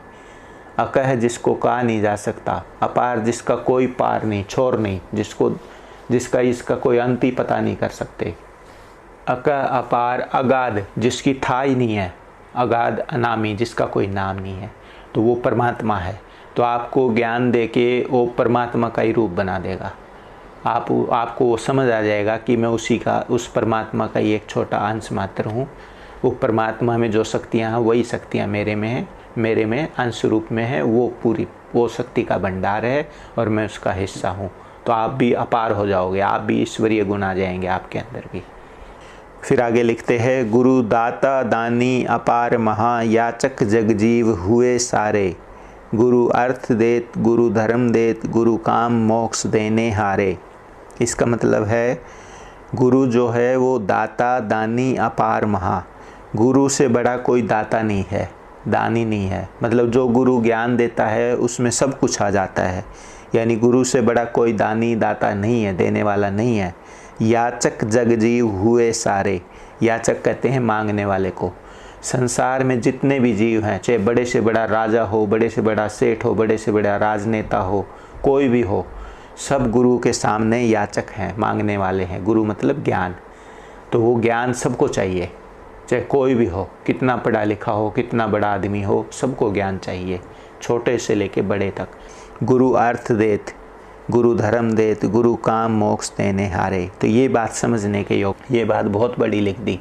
[SPEAKER 1] अकह जिसको कहा नहीं जा सकता, अपार जिसका कोई पार नहीं, छोर नहीं, जिसका इसका कोई अंत ही पता नहीं कर सकते। अकह अपार अगाध जिसकी था ही नहीं है, अगाध अनामी जिसका कोई नाम नहीं है, तो वो परमात्मा है। तो आपको ज्ञान दे के वो परमात्मा का ही रूप बना देगा। आपको वो समझ आ जाएगा कि मैं उस परमात्मा का ही एक छोटा अंश मात्र हूँ। वो परमात्मा में जो शक्तियाँ हैं वही शक्तियाँ मेरे में हैं, मेरे में अंश रूप में है। वो पूरी वो शक्ति का भंडार है और मैं उसका हिस्सा हूँ। तो आप भी अपार हो जाओगे, आप भी ईश्वरीय गुण आ जाएंगे आपके अंदर भी। फिर आगे लिखते हैं, गुरु दाता दानी अपार महा, याचक जगजीव हुए सारे, गुरु अर्थ देत गुरु धर्म देत, गुरु काम मोक्ष देने हारे। इसका मतलब है गुरु जो है वो दाता दानी अपार महा, गुरु से बड़ा कोई दाता नहीं है, दानी नहीं है। मतलब जो गुरु ज्ञान देता है उसमें सब कुछ आ जाता है, यानी गुरु से बड़ा कोई दानी दाता नहीं है, देने वाला नहीं है। याचक जगजीव हुए सारे, याचक कहते हैं मांगने वाले को। संसार में जितने भी जीव हैं, चाहे बड़े से बड़ा राजा हो, बड़े से बड़ा सेठ हो, बड़े से बड़ा राजनेता हो, कोई भी हो, सब गुरु के सामने याचक हैं, मांगने वाले हैं। गुरु मतलब ज्ञान, तो वो ज्ञान सबको चाहिए, चाहे कोई भी हो, कितना पढ़ा लिखा हो, कितना बड़ा आदमी हो, सबको ज्ञान चाहिए, छोटे से लेके बड़े तक। गुरु अर्थ देत गुरु धर्म देत, गुरु काम मोक्ष देने हारे। तो ये बात समझने के योग, ये बात बहुत बड़ी लिख दी।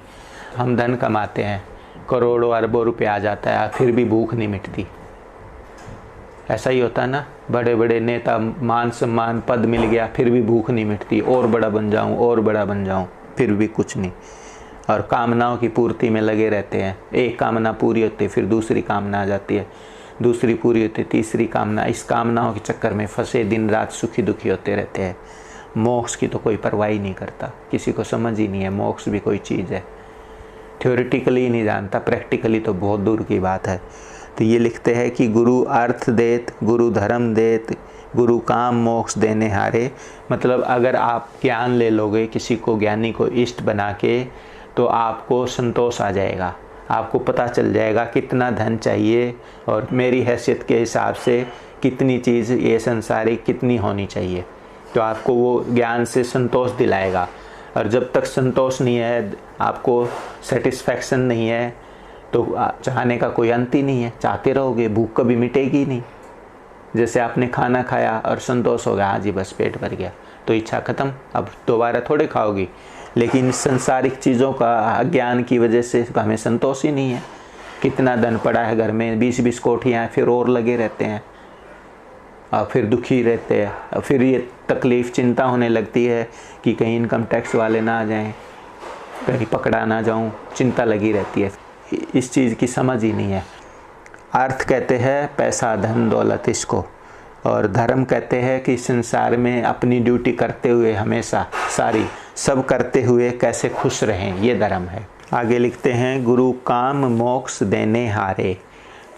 [SPEAKER 1] हम धन कमाते हैं, करोड़ों अरबों रुपए आ जाता है, फिर भी भूख नहीं मिटती। ऐसा ही होता ना, बड़े बड़े नेता, मान सम्मान, पद मिल गया, फिर भी भूख नहीं मिटती, और बड़ा बन जाऊं, और बड़ा बन जाऊं, फिर भी कुछ नहीं। और कामनाओं की पूर्ति में लगे रहते हैं, एक कामना पूरी होती है फिर दूसरी कामना आ जाती है, दूसरी पूरी होती है तीसरी कामना। इस कामनाओं के चक्कर में फंसे दिन रात सुखी दुखी होते रहते हैं। मोक्ष की तो कोई परवाह ही नहीं करता, किसी को समझ ही नहीं है मोक्ष भी कोई चीज़ है। थ्योरेटिकली ही नहीं जानता, प्रैक्टिकली तो बहुत दूर की बात है। तो ये लिखते हैं कि गुरु अर्थ देत गुरु धर्म देत, गुरु काम मोक्ष देने हारे। मतलब अगर आप ज्ञान ले लोगे, किसी को ज्ञानी को इष्ट बना के, तो आपको संतोष आ जाएगा, आपको पता चल जाएगा कितना धन चाहिए और मेरी हैसियत के हिसाब से कितनी चीज़ ये संसारिक कितनी होनी चाहिए। तो आपको वो ज्ञान से संतोष दिलाएगा। और जब तक संतोष नहीं है, आपको सेटिस्फैक्शन नहीं है, तो चाहने का कोई अंत ही नहीं है, चाहते रहोगे, भूख कभी मिटेगी नहीं। जैसे आपने खाना खाया और संतोष हो गया, हाँ जी बस पेट भर गया, तो इच्छा खत्म, अब दोबारा थोड़े खाओगी। लेकिन संसारिक चीज़ों का अज्ञान की वजह से हमें संतोष ही नहीं है। कितना धन पड़ा है घर में, 20-20 कोठियाँ, फिर और लगे रहते हैं और फिर दुखी रहते हैं। और फिर ये तकलीफ़ चिंता होने लगती है कि कहीं इनकम टैक्स वाले ना आ जाएं, कहीं पकड़ा ना जाऊं, चिंता लगी रहती है। इस चीज़ की समझ ही नहीं है। अर्थ कहते हैं पैसा धन दौलत इसको, और धर्म कहते हैं कि संसार में अपनी ड्यूटी करते हुए हमेशा सारी सब करते हुए कैसे खुश रहें, ये धर्म है। आगे लिखते हैं, गुरु काम मोक्ष देने हारे।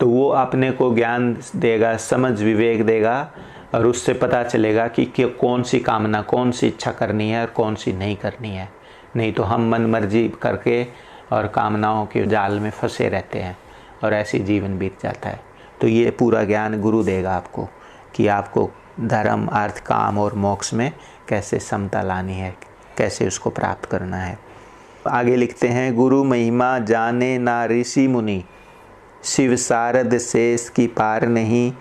[SPEAKER 1] तो वो अपने को ज्ञान देगा, समझ विवेक देगा, और उससे पता चलेगा कि कौन सी कामना, कौन सी इच्छा करनी है और कौन सी नहीं करनी है। नहीं तो हम मन मर्जी करके और कामनाओं के जाल में फंसे रहते हैं और ऐसी जीवन बीत जाता है। तो ये पूरा ज्ञान गुरु देगा आपको कि आपको धर्म अर्थ काम और मोक्ष में कैसे समता लानी है, कैसे उसको प्राप्त करना है। आगे लिखते हैं, गुरु महिमा जाने ना ऋषि मुनि, शिव सारद शेष की पार नहीं,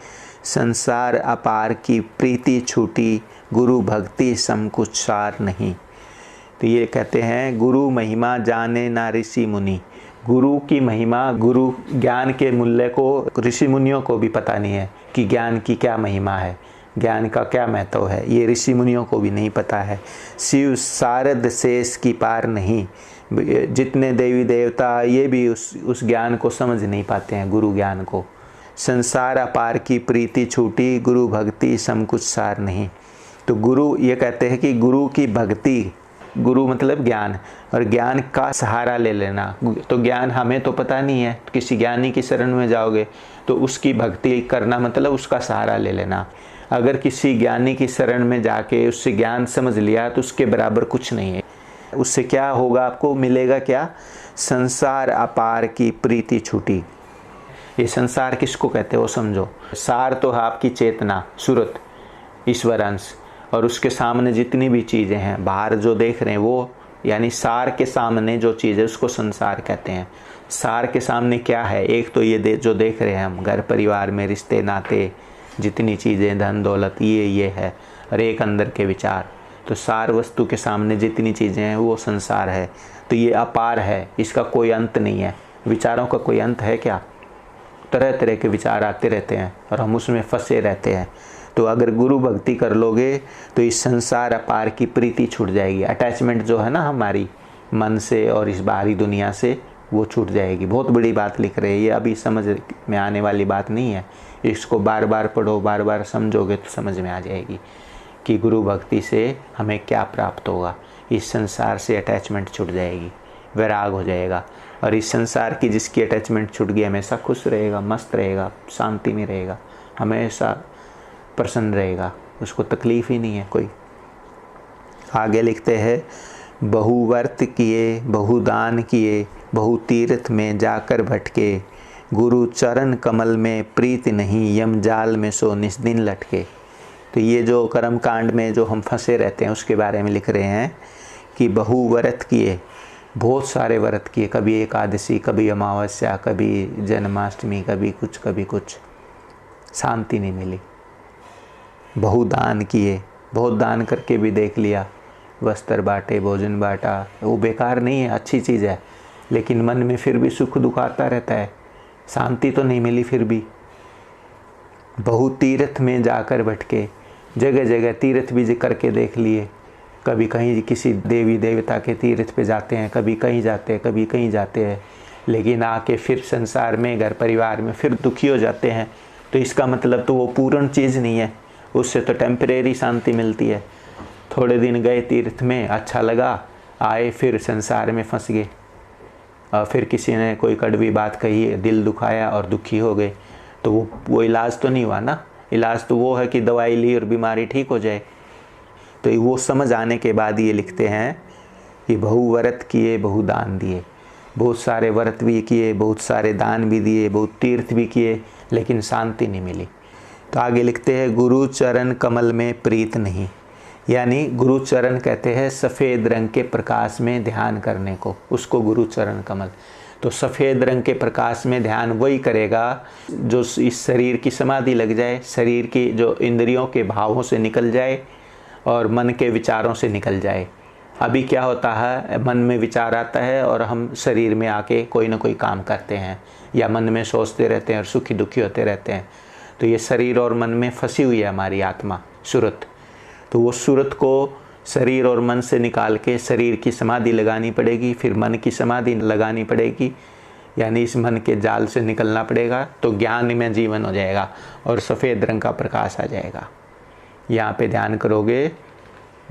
[SPEAKER 1] संसार अपार की प्रीति छूटी, गुरु भक्ति सम कुछ सार नहीं। तो ये कहते हैं, गुरु महिमा जाने ना ऋषि मुनि। गुरु की महिमा, गुरु ज्ञान के मूल्य को ऋषि मुनियों को भी पता नहीं है कि ज्ञान की क्या महिमा है, ज्ञान का क्या महत्व है, ये ऋषि मुनियों को भी नहीं पता है। शिव सारद शेष की पार नहीं, जितने देवी देवता ये भी उस ज्ञान को समझ नहीं पाते हैं, गुरु ज्ञान को। संसार अपार की प्रीति छूटी, गुरु भक्ति सम कुछ सार नहीं। तो गुरु ये कहते हैं कि गुरु की भक्ति, गुरु मतलब ज्ञान, और ज्ञान का सहारा ले लेना। तो ज्ञान हमें तो पता नहीं है, किसी ज्ञानी की शरण में जाओगे तो उसकी भक्ति करना मतलब उसका सहारा ले लेना। अगर किसी ज्ञानी की शरण में जाके उससे ज्ञान समझ लिया तो उसके बराबर कुछ नहीं है। उससे क्या होगा, आपको मिलेगा क्या? संसार अपार की प्रीति छूटी। ये संसार किसको कहते हो समझो। सार तो है आपकी चेतना, सूरत, ईश्वर अंश, और उसके सामने जितनी भी चीज़ें हैं बाहर जो देख रहे हैं वो, यानी सार के सामने जो चीज़ है उसको संसार कहते हैं। सार के सामने क्या है? एक तो ये जो देख रहे हैं हम, घर परिवार में रिश्ते नाते, जितनी चीज़ें धन दौलत ये है, और एक अंदर के विचार। तो सार वस्तु के सामने जितनी चीज़ें हैं वो संसार है। तो ये अपार है, इसका कोई अंत नहीं है। विचारों का कोई अंत है क्या? तरह तरह के विचार आते रहते हैं और हम उसमें फंसे रहते हैं। तो अगर गुरु भक्ति कर लोगे तो इस संसार अपार की प्रीति छूट जाएगी। अटैचमेंट जो है ना हमारी मन से और इस बाहरी दुनिया से, वो छूट जाएगी। बहुत बड़ी बात लिख रहे हैं ये, अभी समझ में आने वाली बात नहीं है। इसको बार बार पढ़ो, बार बार समझोगे तो समझ में आ जाएगी कि गुरु भक्ति से हमें क्या प्राप्त होगा। इस संसार से अटैचमेंट छूट जाएगी, वैराग हो जाएगा। और इस संसार की जिसकी अटैचमेंट छूट गई हमेशा खुश रहेगा, मस्त रहेगा, शांति में रहेगा, हमेशा प्रसन्न रहेगा, उसको तकलीफ ही नहीं है कोई। आगे लिखते हैं, बहुवर्त किए बहुदान किए बहु तीर्थ में जाकर भटके, गुरु चरण कमल में प्रीत नहीं, यम जाल में सो निस्दिन लटके। तो ये जो कर्म कांड में जो हम फंसे रहते हैं उसके बारे में लिख रहे हैं कि बहुव्रत किए, बहुत सारे व्रत किए, कभी एकादशी, कभी अमावस्या, कभी जन्माष्टमी, कभी कुछ, शांति नहीं मिली। बहुदान किए, बहुत दान करके भी देख लिया, वस्त्र बांटे, भोजन बांटा, वो बेकार नहीं है, अच्छी चीज़ है, लेकिन मन में फिर भी सुख दुख आता रहता है, शांति तो नहीं मिली फिर भी। बहु तीर्थ में जाकर भटके, जगह जगह तीर्थ भी करके देख लिए, कभी कहीं किसी देवी देवता के तीर्थ पे जाते हैं, कभी कहीं जाते हैं, कभी कहीं जाते हैं, लेकिन आके फिर संसार में घर परिवार में फिर दुखी हो जाते हैं। तो इसका मतलब तो वो पूर्ण चीज़ नहीं है, उससे तो टेम्परेरी शांति मिलती है। थोड़े दिन गए तीर्थ में, अच्छा लगा, आए फिर संसार में फंस गए, और फिर किसी ने कोई कड़वी बात कही, दिल दुखाया और दुखी हो गए। तो वो इलाज तो नहीं हुआ ना। इलाज तो वो है कि दवाई ली और बीमारी ठीक हो जाए। तो वो समझ आने के बाद ये लिखते हैं कि बहुव्रत किए बहुदान दिए, बहुत सारे व्रत भी किए, बहुत सारे दान भी दिए, बहुत तीर्थ भी किए, लेकिन शांति नहीं मिली। तो आगे लिखते हैं, गुरु चरण कमल में प्रीत नहीं, यानी गुरु चरण कहते हैं सफ़ेद रंग के प्रकाश में ध्यान करने को, उसको गुरु चरण कमल। तो सफ़ेद रंग के प्रकाश में ध्यान वही करेगा जो इस शरीर की समाधि लग जाए, शरीर की जो इंद्रियों के भावों से निकल जाए और मन के विचारों से निकल जाए। अभी क्या होता है, मन में विचार आता है और हम शरीर में आके कोई ना कोई काम करते हैं या मन में सोचते रहते हैं और सुखी दुखी होते रहते हैं। तो ये शरीर और मन में फंसी हुई है हमारी आत्मा, सूरत। तो वो सूरत को शरीर और मन से निकाल के शरीर की समाधि लगानी पड़ेगी, फिर मन की समाधि लगानी पड़ेगी, यानी इस मन के जाल से निकलना पड़ेगा। तो ज्ञान में जीवन हो जाएगा और सफ़ेद रंग का प्रकाश आ जाएगा। यहाँ पे ध्यान करोगे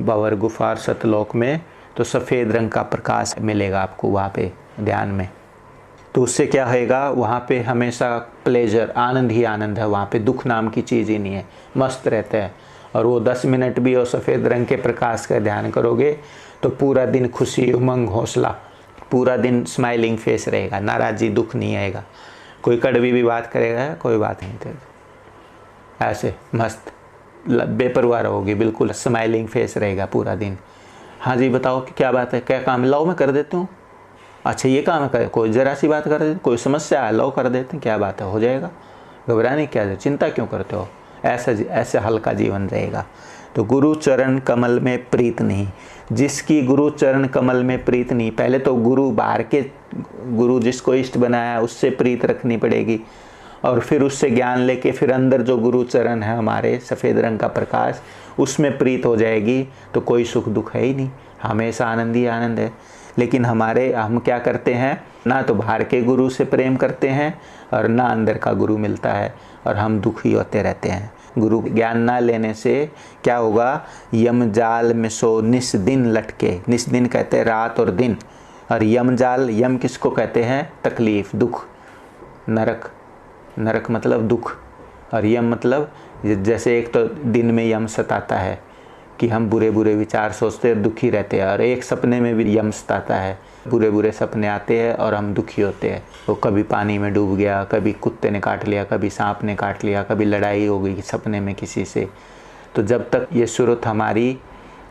[SPEAKER 1] बावर गुफा और सतलोक में, तो सफ़ेद रंग का प्रकाश मिलेगा आपको वहाँ पे ध्यान में। तो उससे क्या होएगा, वहाँ पे हमेशा प्लेजर, आनंद ही आनंद है, वहाँ पे दुख नाम की चीज़ ही नहीं है, मस्त रहता है। और वो 10 मिनट भी और सफ़ेद रंग के प्रकाश का ध्यान करोगे तो पूरा दिन खुशी, उमंग, हौसला, पूरा दिन स्माइलिंग फेस रहेगा, नाराज़गी, दुख नहीं आएगा। कोई कड़वी भी बात करेगा, कोई बात नहीं, ऐसे मस्त बेपरवाह रहोगे, बिल्कुल स्माइलिंग फेस रहेगा पूरा दिन। हाँ जी बताओ कि क्या बात है, क्या काम है, लाओ मैं कर देती हूँ। अच्छा ये काम है, कोई ज़रा सी बात कर देते, कोई समस्या है, लाओ कर देते हैं, क्या बात है, हो जाएगा, घबराने क्या, चिंता क्यों करते हो। ऐसे हल्का जीवन रहेगा। तो गुरु चरण कमल में प्रीत नहीं, जिसकी गुरु चरण कमल में प्रीत नहीं, पहले तो गुरु बाहर के गुरु जिसको इष्ट बनाया उससे प्रीत रखनी पड़ेगी, और फिर उससे ज्ञान लेके फिर अंदर जो गुरु चरण है हमारे सफ़ेद रंग का प्रकाश, उसमें प्रीत हो जाएगी। तो कोई सुख दुख है ही नहीं, हमेशा आनंद ही आनंद है। लेकिन हम क्या करते हैं, ना तो बाहर के गुरु से प्रेम करते हैं और ना अंदर का गुरु मिलता है, और हम दुखी होते रहते हैं। गुरु ज्ञान ना लेने से क्या होगा, यम जाल में सो निस दिन लटके, निस दिन कहते हैं रात और दिन, और यम जाल, यम किसको कहते हैं, तकलीफ, दुख, नरक, नरक मतलब दुख, और यम मतलब जैसे एक तो दिन में यम सताता है कि हम बुरे बुरे विचार सोचते हैं, दुखी रहते हैं, और एक सपने में भी यम सताता है, बुरे बुरे सपने आते हैं और हम दुखी होते हैं। वो कभी पानी में डूब गया, कभी कुत्ते ने काट लिया, कभी सांप ने काट लिया, कभी लड़ाई हो गई सपने में किसी से। तो जब तक ये सूरत हमारी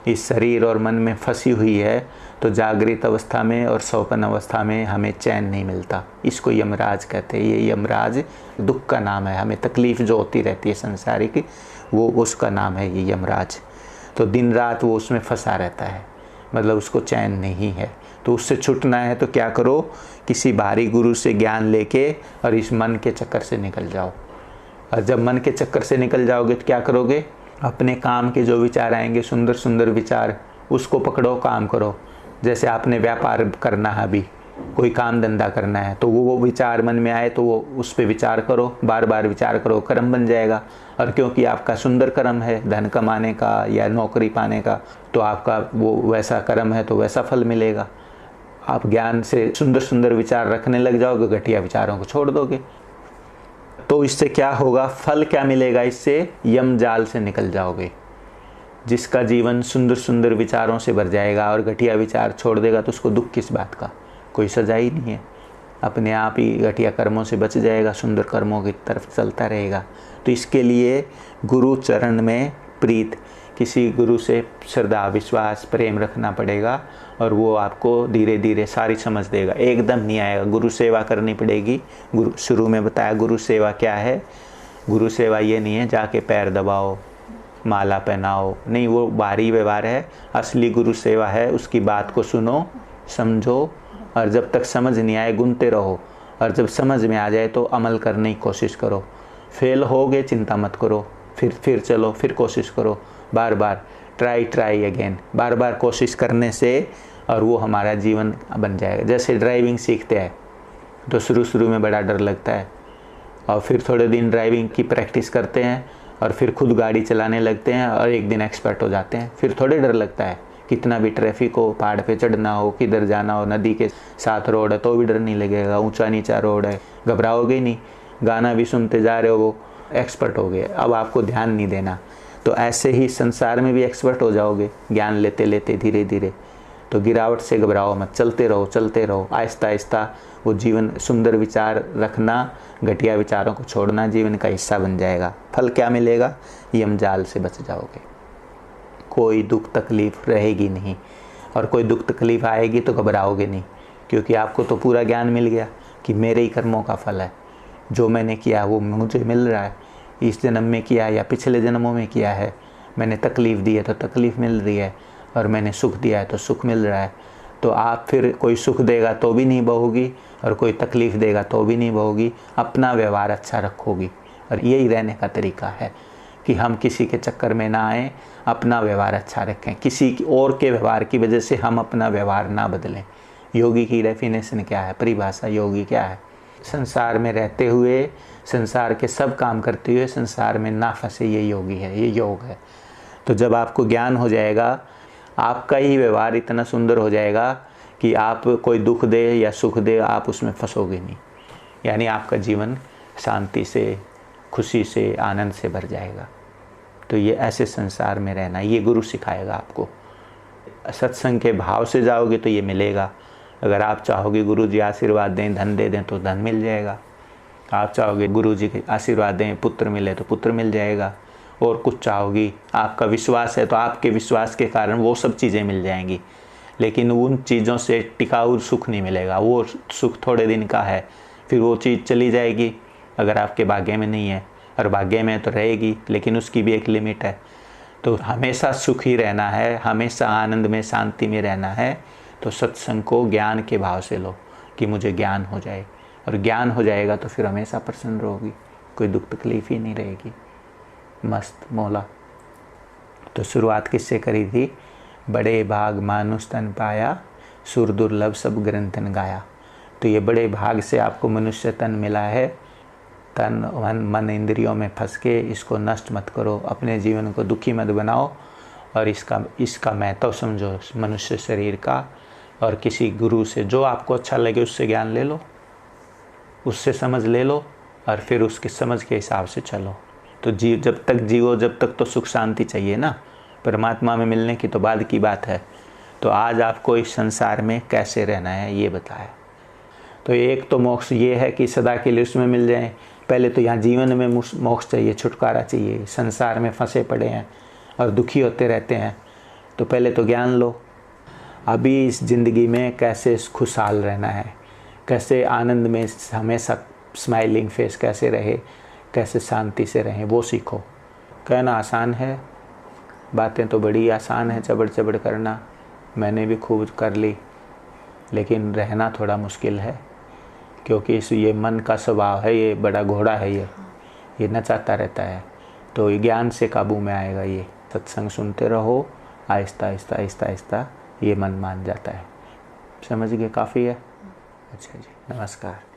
[SPEAKER 1] इस शरीर और मन में फंसी हुई है, तो जागृत अवस्था में और स्वप्न अवस्था में हमें चैन नहीं मिलता। इसको यमराज कहते हैं। ये यमराज दुख का नाम है, हमें तकलीफ़ जो होती रहती है संसारिक, वो उसका नाम है ये यमराज। तो दिन रात वो उसमें फंसा रहता है, मतलब उसको चैन नहीं है। तो उससे छूटना है तो क्या करो, किसी बाहरी गुरु से ज्ञान लेके और इस मन के चक्कर से निकल जाओ, और जब मन के चक्कर से निकल जाओगे तो क्या करोगे, अपने काम के जो विचार आएंगे, सुंदर सुंदर विचार, उसको पकड़ो, काम करो। जैसे आपने व्यापार करना है, अभी कोई काम धंधा करना है, तो वो विचार मन में आए तो वो उस पर विचार करो, बार बार विचार करो, कर्म बन जाएगा। और क्योंकि आपका सुंदर कर्म है धन कमाने का या नौकरी पाने का, तो आपका वो वैसा कर्म है तो वैसा फल मिलेगा। आप ज्ञान से सुंदर सुंदर विचार रखने लग जाओगे, घटिया विचारों को छोड़ दोगे, तो इससे क्या होगा, फल क्या मिलेगा, इससे यम जाल से निकल जाओगे। जिसका जीवन सुंदर सुंदर विचारों से भर जाएगा और घटिया विचार छोड़ देगा, तो उसको दुख किस बात का, कोई सजा ही नहीं है, अपने आप ही घटिया कर्मों से बच जाएगा, सुंदर कर्मों की तरफ चलता रहेगा। तो इसके लिए गुरु चरण में प्रीत, किसी गुरु से श्रद्धा विश्वास प्रेम रखना पड़ेगा, और वो आपको धीरे धीरे सारी समझ देगा, एकदम नहीं आएगा। गुरु सेवा करनी पड़ेगी। गुरु शुरू में बताया गुरु सेवा क्या है। गुरु सेवा ये नहीं है जाके पैर दबाओ, माला पहनाओ, नहीं, वो बाहरी व्यवहार है। असली गुरु सेवा है उसकी बात को सुनो, समझो, और जब तक समझ नहीं आए गुनते रहो, और जब समझ में आ जाए तो अमल करने की कोशिश करो। फेल हो गए चिंता मत करो, फिर चलो, फिर कोशिश करो, बार बार ट्राई अगेन, बार बार कोशिश करने से, और वो हमारा जीवन बन जाएगा। जैसे ड्राइविंग सीखते हैं तो शुरू में बड़ा डर लगता है, और फिर थोड़े दिन ड्राइविंग की प्रैक्टिस करते हैं, और फिर खुद गाड़ी चलाने लगते हैं, और एक दिन एक्सपर्ट हो जाते हैं। फिर थोड़े डर लगता है, कितना भी ट्रैफिक हो, पहाड़ पे चढ़ना हो, किधर जाना हो, नदी के साथ रोड है तो भी डर नहीं लगेगा, ऊंचा नीचा रोड है घबराओगे नहीं, गाना भी सुनते जा रहे हो, वो एक्सपर्ट हो गए, अब आपको ध्यान नहीं देना। तो ऐसे ही संसार में भी एक्सपर्ट हो जाओगे ज्ञान लेते लेते धीरे धीरे। तो गिरावट से घबराओ मत, चलते रहो, आहिस्ता आहिस्ता वो जीवन, सुंदर विचार रखना, घटिया विचारों को छोड़ना जीवन का हिस्सा बन जाएगा। फल क्या मिलेगा, यम जाल से बच जाओगे, कोई दुख तकलीफ रहेगी नहीं, और कोई दुख तकलीफ आएगी तो घबराओगे नहीं, क्योंकि आपको तो पूरा ज्ञान मिल गया कि मेरे ही कर्मों का फल है, जो मैंने किया वो मुझे मिल रहा है, इस जन्म में किया या पिछले जन्मों में किया है। मैंने तकलीफ़ दी है तो तकलीफ़ मिल रही है, और मैंने सुख दिया है तो सुख मिल रहा है। तो आप फिर कोई सुख देगा तो भी नहीं बहोगी, और कोई तकलीफ़ देगा तो भी नहीं बहोगी, अपना व्यवहार अच्छा रखोगी। और यही रहने का तरीका है कि हम किसी के चक्कर में ना आएँ, अपना व्यवहार अच्छा रखें, किसी और के व्यवहार की वजह से हम अपना व्यवहार ना बदलें। योगी की डेफिनेशन क्या है, परिभाषा योगी क्या है, संसार में रहते हुए, संसार के सब काम करते हुए संसार में ना फंसे, ये योगी है, ये योग है। तो जब आपको ज्ञान हो जाएगा, आपका ही व्यवहार इतना सुंदर हो जाएगा कि आप कोई दुख दे या सुख दे, आप उसमें फंसोगे नहीं, यानी आपका जीवन शांति से, खुशी से, आनंद से भर जाएगा। तो ये ऐसे संसार में रहना, ये गुरु सिखाएगा आपको। सत्संग के भाव से जाओगे तो ये मिलेगा। अगर आप चाहोगे गुरु जी आशीर्वाद दें, धन दे दें तो धन मिल जाएगा। आप चाहोगे गुरु जी के आशीर्वाद दें, पुत्र मिले तो पुत्र मिल जाएगा। और कुछ चाहोगी, आपका विश्वास है तो आपके विश्वास के कारण वो सब चीज़ें मिल जाएंगी। लेकिन उन चीज़ों से टिकाऊ सुख नहीं मिलेगा, वो सुख थोड़े दिन का है, फिर वो चीज़ चली जाएगी अगर आपके भाग्य में नहीं है, और भाग्य में तो रहेगी, लेकिन उसकी भी एक लिमिट है। तो हमेशा सुखी रहना है, हमेशा आनंद में, शांति में रहना है, तो सत्संग को ज्ञान के भाव से लो कि मुझे ज्ञान हो जाए, और ज्ञान हो जाएगा तो फिर हमेशा प्रसन्न रहोगी, कोई दुख तकलीफ ही नहीं रहेगी, मस्त मौला। तो शुरुआत किससे करी थी, बड़े भाग मानुष तन पाया, सुर दुर्लभ सब ग्रंथन गाया। तो ये बड़े भाग से आपको मनुष्य तन मिला है। तन मन इंद्रियों में फंस के इसको नष्ट मत करो, अपने जीवन को दुखी मत बनाओ, और इसका महत्व समझो मनुष्य शरीर का। और किसी गुरु से जो आपको अच्छा लगे उससे ज्ञान ले लो, उससे समझ ले लो, और फिर उसकी समझ के हिसाब से चलो। तो जब तक जीवो, जब तक तो सुख शांति चाहिए ना, परमात्मा में मिलने की तो बाद की बात है। तो आज आपको इस संसार में कैसे रहना है ये बताया। तो एक तो मोक्ष ये है कि सदा के लिए उसमें मिल जाए। पहले तो यहाँ जीवन में मोक्ष चाहिए, छुटकारा चाहिए, संसार में फंसे पड़े हैं और दुखी होते रहते हैं। तो पहले तो ज्ञान लो, अभी इस ज़िंदगी में कैसे खुशहाल रहना है, कैसे आनंद में हमेशा स्माइलिंग फेस कैसे रहे, कैसे शांति से रहें, वो सीखो। कहना आसान है, बातें तो बड़ी आसान है, चबड़ चबड़ करना मैंने भी खूब कर ली, लेकिन रहना थोड़ा मुश्किल है, क्योंकि ये मन का स्वभाव है, ये बड़ा घोड़ा है, ये नचाता रहता है। तो ये ज्ञान से काबू में आएगा। ये सत्संग सुनते रहो, आहिस्ता आहिस्ता आहिस्ता आहिस्ता ये मन मान जाता है। समझ गए? काफ़ी है। अच्छा जी, नमस्कार।